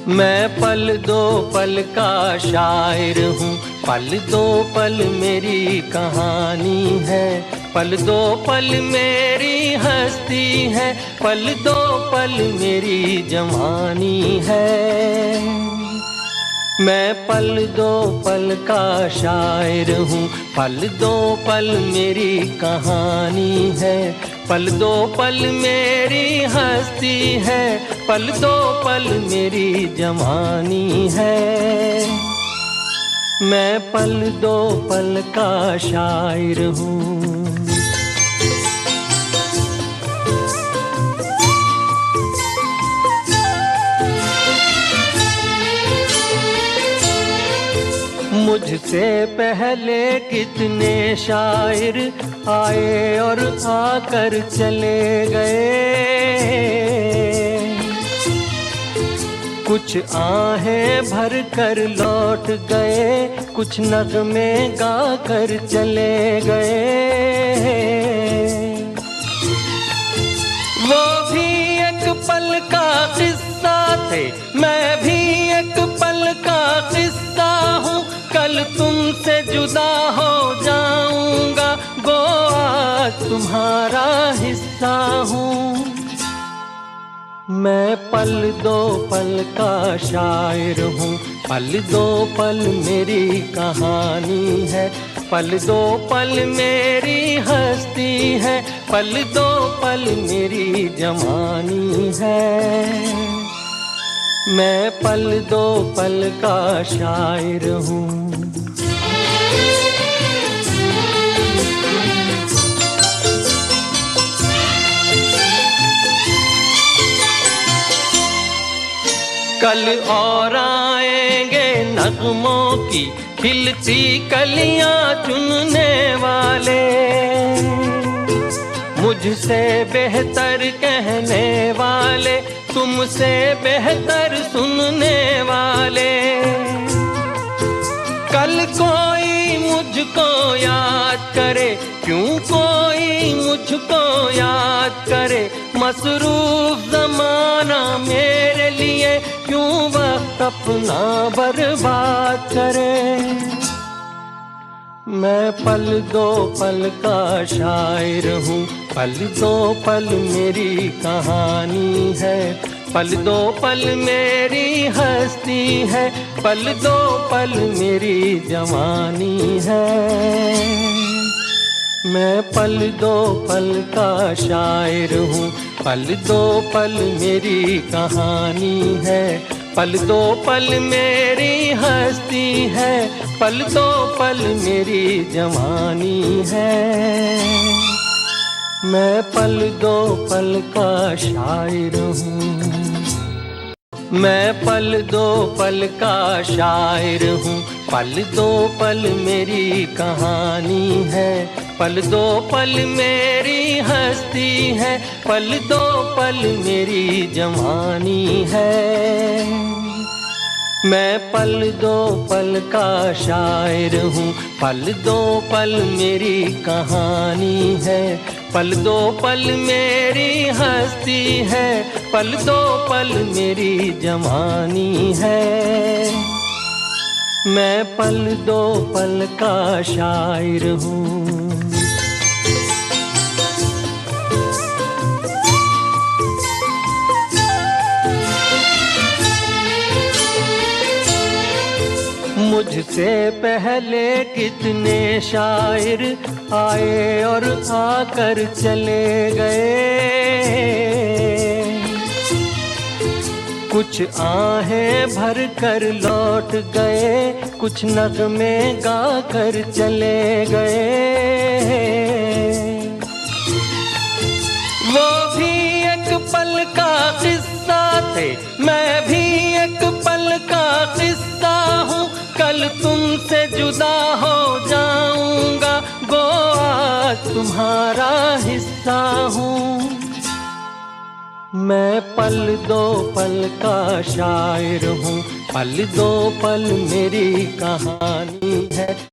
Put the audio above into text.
मैं पल दो पल का शायर हूँ, पल दो पल मेरी कहानी है, पल दो पल मेरी हस्ती है, पल दो पल मेरी जवानी है। मैं पल दो पल का शायर हूँ, पल दो पल मेरी कहानी है, पल दो पल मेरी हस्ती है, पल दो पल मेरी जवानी है। मैं पल दो पल का शायर हूँ। मुझसे पहले कितने शायर आए और आकर चले गए, कुछ आहें भर कर लौट गए, कुछ नगमे गा कर चले गए। वो भी एक पल का किस्सा थे, मैं भी एक पल का किस्सा हूँ, कल तुमसे जुदा हो जाऊंगा, गो आज तुम्हारा हिस्सा हूँ। मैं पल दो पल का शायर हूँ, पल दो पल मेरी कहानी है, पल दो पल मेरी हस्ती है, पल दो पल मेरी जवानी है। मैं पल दो पल का शायर हूँ। कल और आएंगे नगमों की खिलती कलियां चुनने वाले, मुझसे बेहतर कहने वाले, तुमसे बेहतर सुनने वाले। कल कोई मुझको याद करे, क्यों कोई मुझको याद करे, मसरूफ जमाना मेरे लिए क्यों वक्त अपना बर्बाद करे। मैं पल दो पल का शायर हूँ, पल दो पल मेरी कहानी है, पल दो पल मेरी हस्ती है, पल दो पल मेरी जवानी है। मैं पल दो पल का शायर हूँ, पल दो पल मेरी कहानी है, पल दो पल मेरी हस्ती है, पल दो पल मेरी जवानी है। मैं पल दो पल का शायर हूँ। मैं पल दो पल का शायर हूँ, पल दो पल मेरी कहानी है, पल दो पल मेरी हस्ती है, पल दो पल मेरी जवानी है। मैं पल दो पल का शायर हूँ, पल दो पल मेरी कहानी है, पल दो पल मेरी हस्ती है, पल दो पल मेरी जवानी है। मैं पल दो पल का शायर हूँ। मुझसे पहले कितने शायर आए और आकर चले गए, कुछ आहें भर कर लौट गए, कुछ नगमे गा कर चले गए। वो भी एक पल का किस्सा थे, मैं भी एक पल का किस्सा हूँ, कल तुमसे जुदा हो जाऊंगा, गो आज तुम्हारा हिस्सा हूँ। मैं पल दो पल का शायर हूँ, पल दो पल मेरी कहानी है।